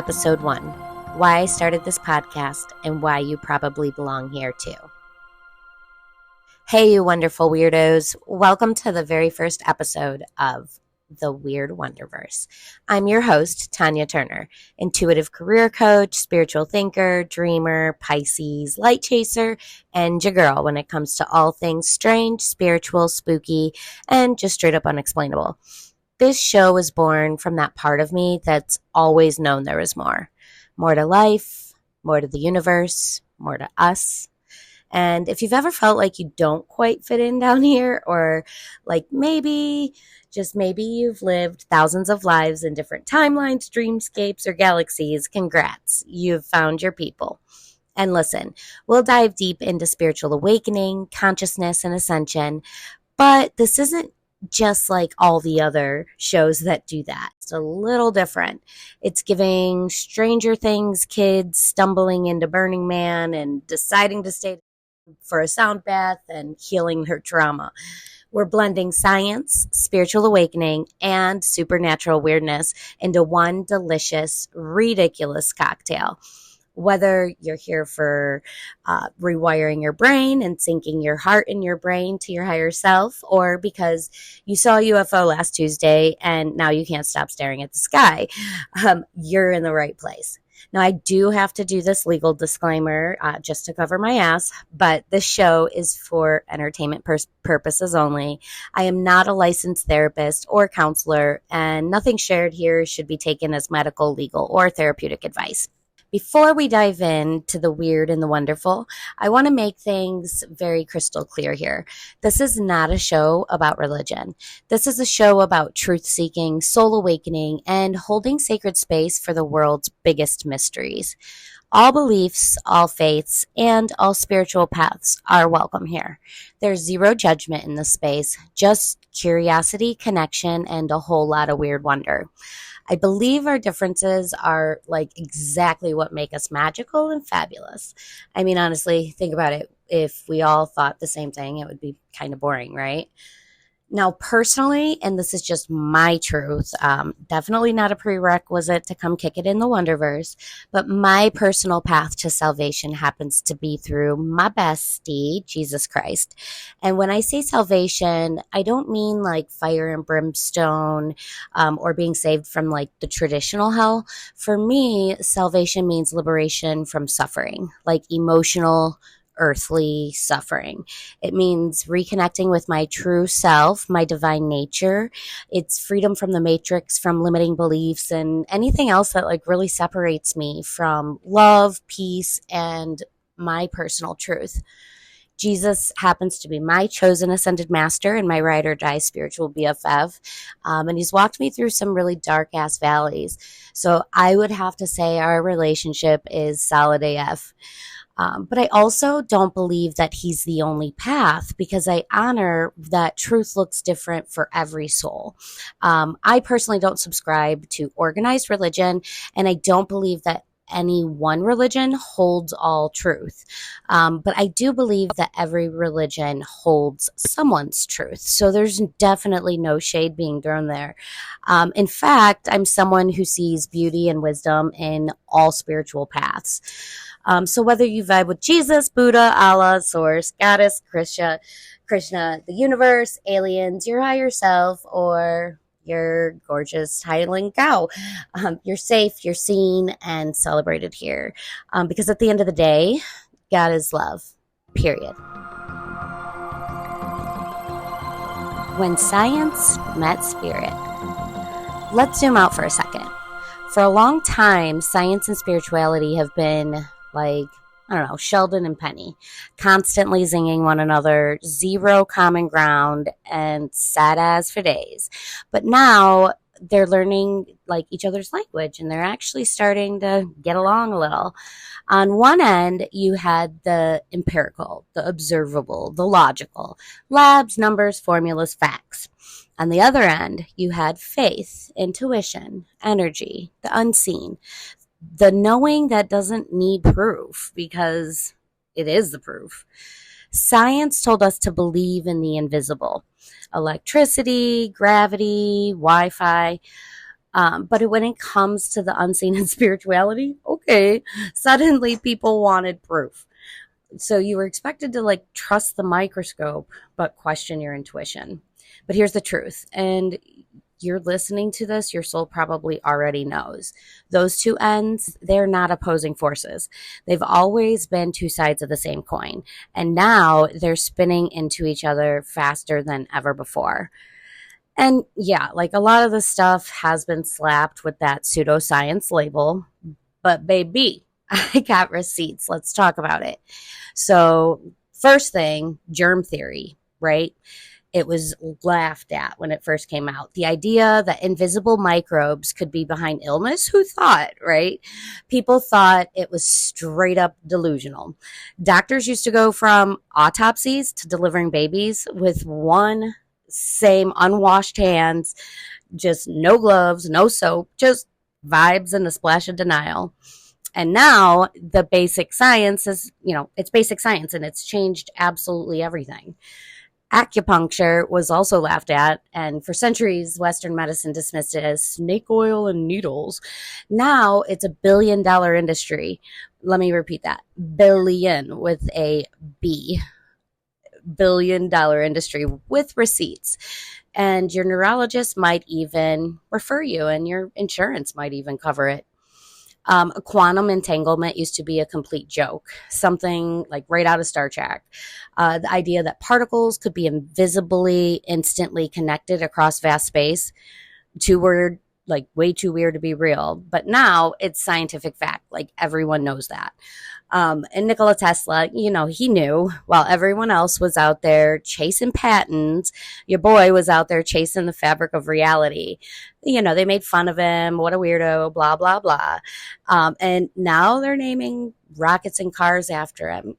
Episode 1, Why I Started This Podcast and Why You Probably Belong Here Too. Hey, you wonderful weirdos. Welcome to the very first episode of the Weird Wonderverse. I'm your host, Tanya Turner, intuitive career coach, spiritual thinker, dreamer, Pisces, light chaser, and your girl when it comes to all things strange, spiritual, spooky, and just straight up unexplainable. This show was born from that part of me that's always known there was more. More to life, more to the universe, more to us. And if you've ever felt like you don't quite fit in down here, or like maybe, just maybe you've lived thousands of lives in different timelines, dreamscapes, or galaxies, congrats, you've found your people. And listen, we'll dive deep into spiritual awakening, consciousness, and ascension, but this isn't just like all the other shows that do that. It's a little different. It's giving Stranger Things kids stumbling into Burning Man and deciding to stay for a sound bath and healing her trauma. We're blending science, spiritual awakening, and supernatural weirdness into one delicious, ridiculous cocktail. Whether you're here for rewiring your brain and syncing your heart and your brain to your higher self, or because you saw a UFO last Tuesday and now you can't stop staring at the sky, you're in the right place. Now, I do have to do this legal disclaimer just to cover my ass, but this show is for entertainment purposes only. I am not a licensed therapist or counselor, and nothing shared here should be taken as medical, legal, or therapeutic advice. Before we dive into the weird and the wonderful, I want to make things very crystal clear here. This is not a show about religion. This is a show about truth-seeking, soul awakening, and holding sacred space for the world's biggest mysteries. All beliefs, all faiths, and all spiritual paths are welcome here. There's zero judgment in this space, just curiosity, connection, and a whole lot of weird wonder. I believe our differences are like exactly what make us magical and fabulous. I mean, honestly, think about it. If we all thought the same thing, it would be kind of boring, right? Now, personally, and this is just my truth, definitely not a prerequisite to come kick it in the Wonderverse, but my personal path to salvation happens to be through my bestie, Jesus Christ. And when I say salvation, I don't mean like fire and brimstone or being saved from like the traditional hell. For me, salvation means liberation from suffering, like emotional, earthly suffering. It means reconnecting with my true self, my divine nature. It's freedom from the matrix, from limiting beliefs, and anything else that like really separates me from love, peace, and my personal truth. Jesus happens to be my chosen ascended master and my ride or die spiritual BFF. And he's walked me through some really dark ass valleys. So I would have to say our relationship is solid AF. But I also don't believe that he's the only path, because I honor that truth looks different for every soul. I personally don't subscribe to organized religion, and I don't believe that any one religion holds all truth. But I do believe that every religion holds someone's truth. So there's definitely no shade being thrown there. In fact, I'm someone who sees beauty and wisdom in all spiritual paths. So whether you vibe with Jesus, Buddha, Allah, Source, Goddess, Krishna, the universe, aliens, your higher self, or your gorgeous Highland cow, you're safe, you're seen, and celebrated here. Because at the end of the day, God is love, period. When science met spirit. Let's zoom out for a second. For a long time, science and spirituality have been like, I don't know, Sheldon and Penny, constantly zinging one another, zero common ground, and sad as for days. But now they're learning like each other's language, and they're actually starting to get along a little. On one end, you had the empirical, the observable, the logical, labs, numbers, formulas, facts. On the other end, you had faith, intuition, energy, the unseen, the knowing that doesn't need proof because it is the proof. Science told us to believe in the invisible. Electricity, gravity, Wi-Fi. But when it comes to the unseen and spirituality, okay, suddenly people wanted proof. So you were expected to like trust the microscope, but question your intuition. But here's the truth. And you're listening to this, your soul probably already knows. Those two ends, they're not opposing forces. They've always been two sides of the same coin. And now they're spinning into each other faster than ever before. And yeah, like a lot of the stuff has been slapped with that pseudoscience label, but baby, I got receipts. Let's talk about it. So, first thing, germ theory, right? It was laughed at when it first came out. The idea that invisible microbes could be behind illness, who thought, right? People thought it was straight up delusional. Doctors used to go from autopsies to delivering babies with one same unwashed hands, just no gloves, no soap, just vibes and a splash of denial. And now the basic science is, it's basic science and it's changed absolutely everything. Acupuncture was also laughed at, and for centuries, Western medicine dismissed it as snake oil and needles. Now it's $1 billion industry. Let me repeat that: billion with a B. $1 billion industry with receipts. And your neurologist might even refer you, and your insurance might even cover it. A quantum entanglement used to be a complete joke, something like right out of Star Trek. The idea that particles could be invisibly, instantly connected across vast space, too weird, like way too weird to be real. But now it's scientific fact, like everyone knows that. And Nikola Tesla, he knew while everyone else was out there chasing patents, your boy was out there chasing the fabric of reality. They made fun of him. What a weirdo, blah, blah, blah. And now they're naming rockets and cars after him.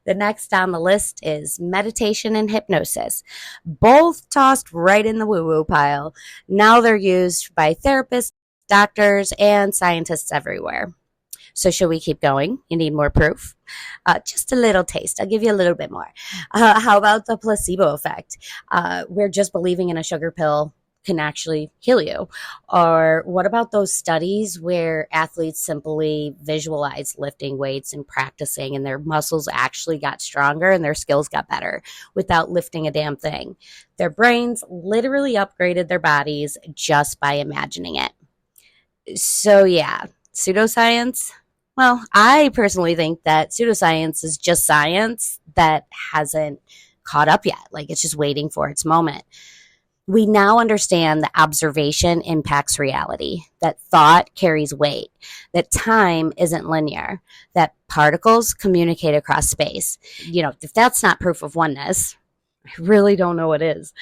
The next on the list is meditation and hypnosis, both tossed right in the woo-woo pile. Now they're used by therapists, doctors, and scientists everywhere. So should we keep going? You need more proof? Just a little taste. I'll give you a little bit more. How about the placebo effect? Where just believing in a sugar pill can actually heal you. Or what about those studies where athletes simply visualized lifting weights and practicing, and their muscles actually got stronger and their skills got better without lifting a damn thing? Their brains literally upgraded their bodies just by imagining it. So yeah, pseudoscience. Well, I personally think that pseudoscience is just science that hasn't caught up yet. Like it's just waiting for its moment. We now understand that observation impacts reality, that thought carries weight, that time isn't linear, that particles communicate across space. If that's not proof of oneness, I really don't know what is.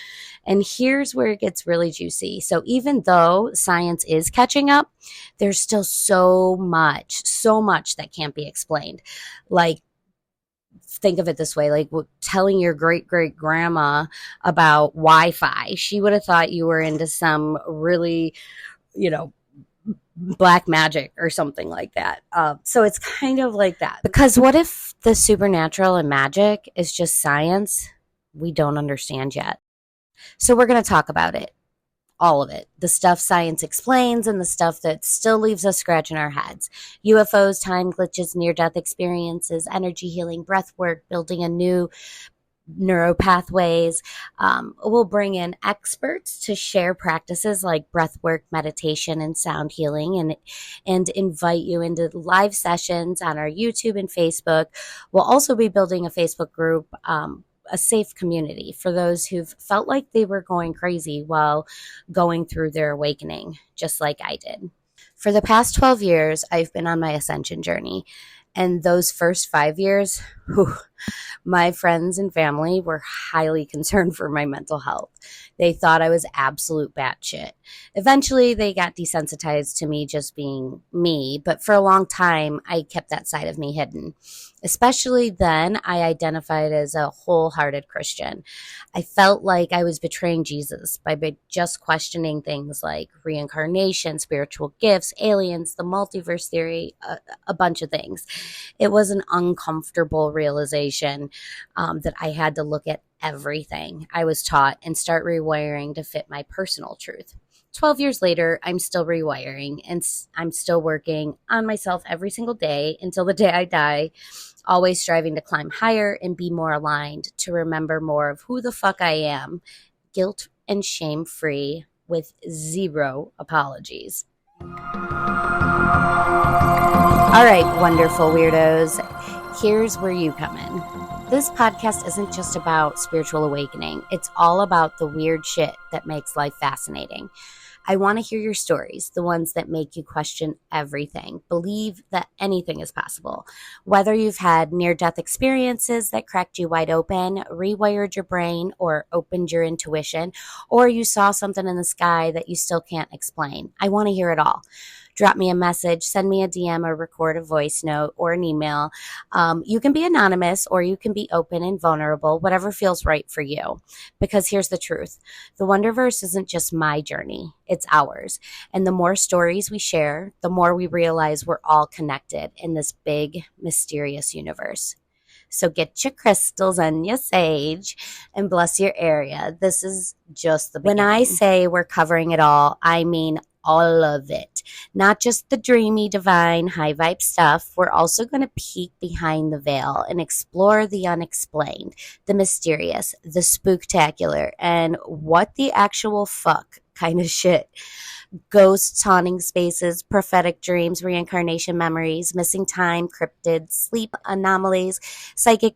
And here's where it gets really juicy. So even though science is catching up, there's still so much that can't be explained. Like, think of it this way, like telling your great grandma about Wi-Fi. She would have thought you were into some really, black magic or something like that. So it's kind of like that. Because what if the supernatural and magic is just science we don't understand yet? So we're going to talk about it. All of it. The stuff science explains and the stuff that still leaves us scratching our heads. UFOs, time glitches, near-death experiences, energy healing, breath work, building a new neuropathways. We'll bring in experts to share practices like breath work, meditation, and sound healing, and invite you into live sessions on our YouTube and Facebook. We'll also be building a Facebook group, a safe community for those who've felt like they were going crazy while going through their awakening, just like I did. For the past 12 years, I've been on my ascension journey. And those first 5 years, my friends and family were highly concerned for my mental health. They thought I was absolute batshit. Eventually, they got desensitized to me just being me, but for a long time, I kept that side of me hidden. Especially then, I identified as a wholehearted Christian. I felt like I was betraying Jesus by just questioning things like reincarnation, spiritual gifts, aliens, the multiverse theory, a bunch of things. It was an uncomfortable realization that I had to look at everything I was taught and start rewiring to fit my personal truth. 12 years later, I'm still rewiring and I'm still working on myself every single day until the day I die, always striving to climb higher and be more aligned, to remember more of who the fuck I am, guilt and shame free, with zero apologies. All right, wonderful weirdos, here's where you come in. This podcast isn't just about spiritual awakening. It's all about the weird shit that makes life fascinating. I want to hear your stories, the ones that make you question everything, believe that anything is possible. Whether you've had near-death experiences that cracked you wide open, rewired your brain, or opened your intuition, or you saw something in the sky that you still can't explain. I want to hear it all. Drop me a message, send me a DM, or record a voice note or an email. You can be anonymous or you can be open and vulnerable, whatever feels right for you. Because here's the truth. The Wonderverse isn't just my journey, it's ours. And the more stories we share, the more we realize we're all connected in this big, mysterious universe. So get your crystals and your sage and bless your area. This is just the beginning. When I say we're covering it all, I mean all of it. Not just the dreamy, divine, high vibe stuff. We're also going to peek behind the veil and explore the unexplained, the mysterious, the spooktacular, and what the actual fuck kind of shit. Ghosts, haunting spaces, prophetic dreams, reincarnation memories, missing time, cryptids, sleep anomalies, psychic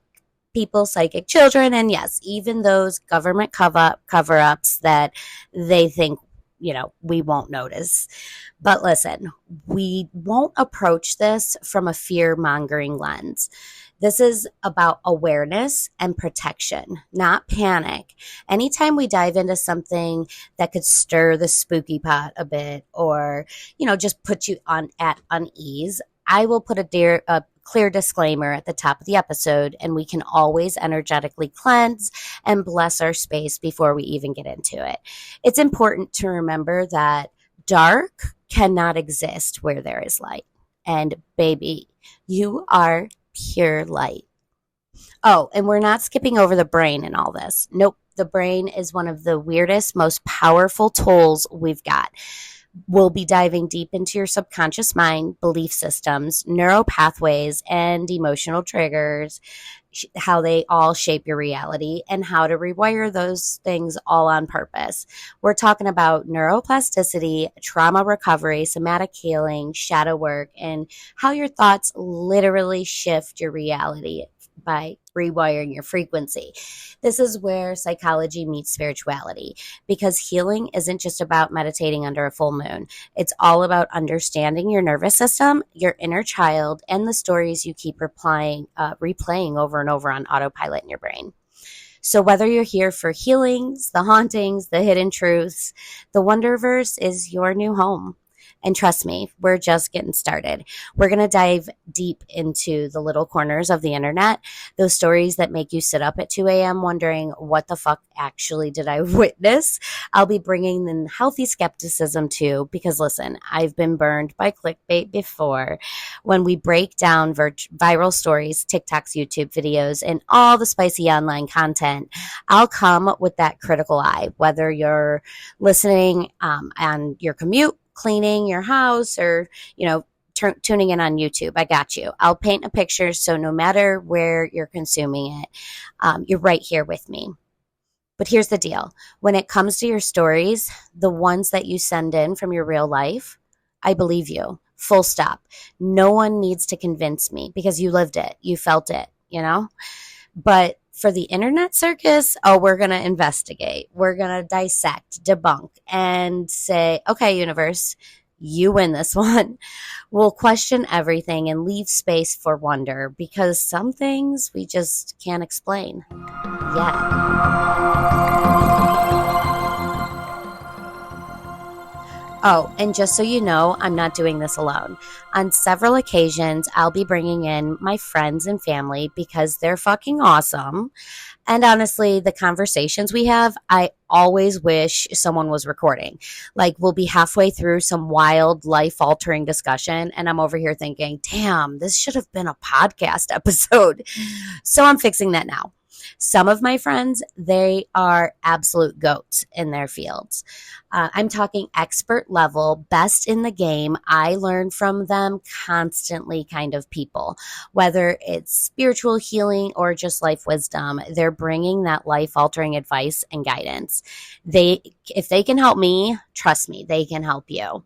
people, psychic children, and yes, even those government cover-ups that they think we won't notice. But listen, we won't approach this from a fear-mongering lens. This is about awareness and protection, not panic. Anytime we dive into something that could stir the spooky pot a bit or, just put you at unease, I will put a clear disclaimer at the top of the episode, and we can always energetically cleanse and bless our space before we even get into it. It's important to remember that dark cannot exist where there is light. And baby, you are pure light. Oh, and we're not skipping over the brain in all this. Nope, the brain is one of the weirdest, most powerful tools we've got. We'll be diving deep into your subconscious mind, belief systems, neural pathways, and emotional triggers, how they all shape your reality, and how to rewire those things all on purpose. We're talking about neuroplasticity, trauma recovery, somatic healing, shadow work, and how your thoughts literally shift your reality by rewiring your frequency. This is where psychology meets spirituality, because healing isn't just about meditating under a full moon. It's all about understanding your nervous system, your inner child, and the stories you keep replaying over and over on autopilot in your brain. So whether you're here for healings, the hauntings, the hidden truths, the Wonderverse is your new home. And trust me, we're just getting started. We're going to dive deep into the little corners of the internet, those stories that make you sit up at 2 a.m. wondering, what the fuck actually did I witness? I'll be bringing in healthy skepticism too, because listen, I've been burned by clickbait before. When we break down viral stories, TikToks, YouTube videos, and all the spicy online content, I'll come with that critical eye, whether you're listening on your commute, cleaning your house, or, tuning in on YouTube. I got you. I'll paint a picture so no matter where you're consuming it, you're right here with me. But here's the deal. When it comes to your stories, the ones that you send in from your real life, I believe you. Full stop. No one needs to convince me because you lived it. You felt it, But for the internet circus, we're going to investigate. We're going to dissect, debunk, and say, okay, universe, you win this one. We'll question everything and leave space for wonder, because some things we just can't explain yet. Oh, and just so you know, I'm not doing this alone. On several occasions, I'll be bringing in my friends and family because they're fucking awesome. And honestly, the conversations we have, I always wish someone was recording. Like, we'll be halfway through some wild, life-altering discussion, and I'm over here thinking, damn, this should have been a podcast episode. So I'm fixing that now. Some of my friends, they are absolute goats in their fields. I'm talking expert level, best in the game. I learn from them constantly kind of people, whether it's spiritual healing or just life wisdom. They're bringing that life altering advice and guidance. If they can help me, trust me, they can help you.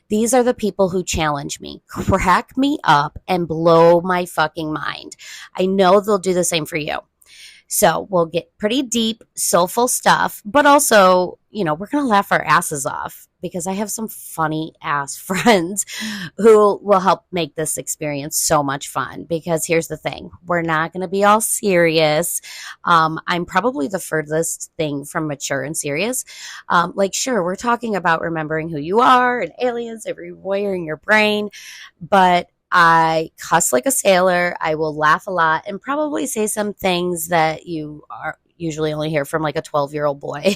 These are the people who challenge me, crack me up, and blow my fucking mind. I know they'll do the same for you. So we'll get pretty deep, soulful stuff, but also, we're going to laugh our asses off because I have some funny ass friends who will help make this experience so much fun. Because here's the thing, we're not going to be all serious. I'm probably the furthest thing from mature and serious. Sure, we're talking about remembering who you are and aliens everywhere in your brain, but I cuss like a sailor. I will laugh a lot and probably say some things that you are usually only hear from like a 12-year-old boy.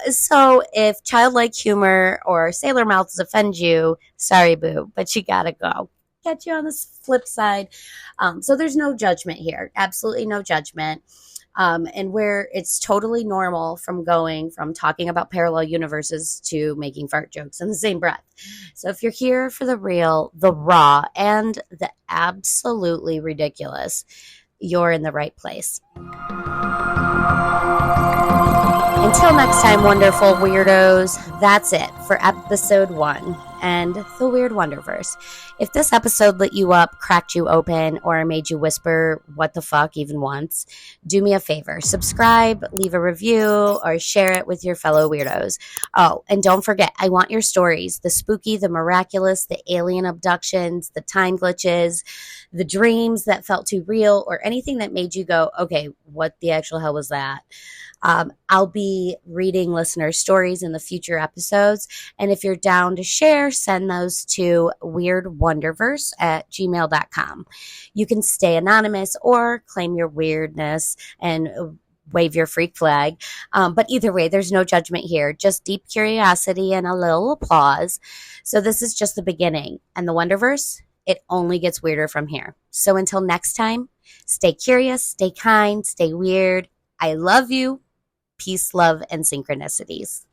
So if childlike humor or sailor mouths offend you, sorry, boo, but you gotta go. Catch you on the flip side. So there's no judgment here. Absolutely no judgment. And where it's totally normal from going from talking about parallel universes to making fart jokes in the same breath. So if you're here for the real, the raw, and the absolutely ridiculous, you're in the right place. Until next time, wonderful weirdos, that's it for episode 1 and the Weird Wonderverse. If this episode lit you up, cracked you open, or made you whisper, what the fuck, even once, do me a favor. Subscribe, leave a review, or share it with your fellow weirdos. Oh, and don't forget, I want your stories. The spooky, the miraculous, the alien abductions, the time glitches, the dreams that felt too real, or anything that made you go, okay, what the actual hell was that? I'll be reading listener stories in the future episodes. And if you're down to share, send those to weirdwonderverse@gmail.com. You can stay anonymous or claim your weirdness and wave your freak flag. But either way, there's no judgment here, just deep curiosity and a little applause. So this is just the beginning. And the Wonderverse, it only gets weirder from here. So until next time, stay curious, stay kind, stay weird. I love you. Peace, love, and synchronicities.